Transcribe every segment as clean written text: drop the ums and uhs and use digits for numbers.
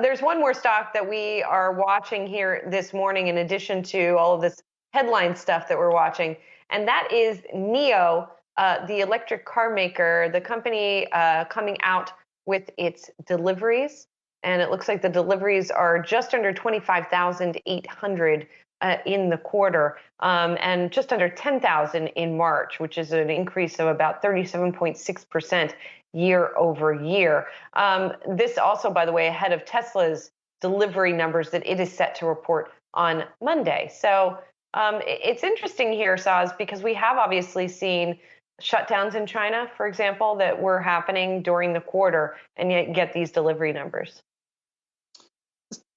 there's one more stock that we are watching here this morning, in addition to all of this headline stuff that we're watching, and that is NIO, the electric car maker, the company coming out with its deliveries. And it looks like the deliveries are just under 25,800 in the quarter, and just under 10,000 in March, which is an increase of about 37.6% year over year. This also, by the way, ahead of Tesla's delivery numbers that it is set to report on Monday. So it's interesting here, Saz, because we have obviously seen shutdowns in China, for example, that were happening during the quarter, and yet get these delivery numbers.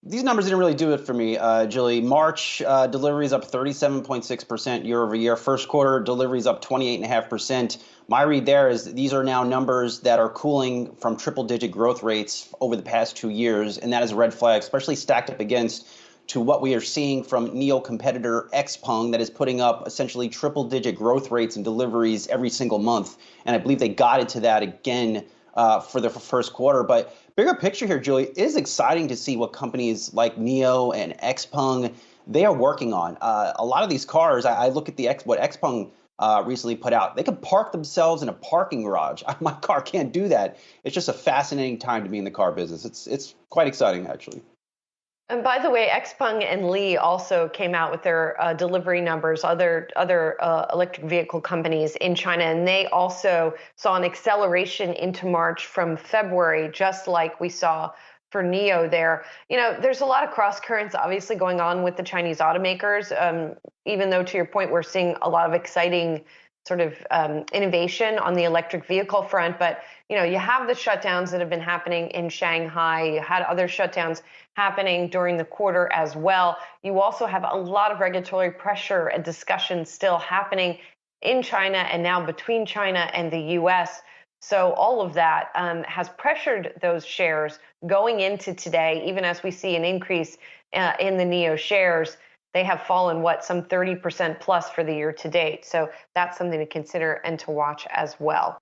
These numbers didn't really do it for me, Julie. March deliveries up 37.6% year over year. First quarter deliveries up 28.5%. My read there is these are now numbers that are cooling from triple-digit growth rates over the past 2 years, and that is a red flag, especially stacked up against to what we are seeing from NIO competitor XPeng that is putting up essentially triple-digit growth rates and deliveries every single month. And I believe they got into that again for the first quarter. But bigger picture here, Julie, it is exciting to see what companies like NIO and XPeng, they are working on. A lot of these cars, I look at what XPeng recently put out. They can park themselves in a parking garage. My car can't do that. It's just a fascinating time to be in the car business. It's quite exciting, actually. And by the way, XPeng and Li also came out with their delivery numbers, other electric vehicle companies in China, and they also saw an acceleration into March from February, just like we saw for NIO there. You know, there's a lot of cross currents obviously going on with the Chinese automakers, even though, to your point, we're seeing a lot of exciting sort of innovation on the electric vehicle front. But, you know, you have the shutdowns that have been happening in Shanghai. You had other shutdowns happening during the quarter as well. You also have a lot of regulatory pressure and discussion still happening in China and now between China and the U.S. So all of that has pressured those shares going into today, even as we see an increase in the NIO shares. They have fallen, some 30% plus for the year to date. So that's something to consider and to watch as well.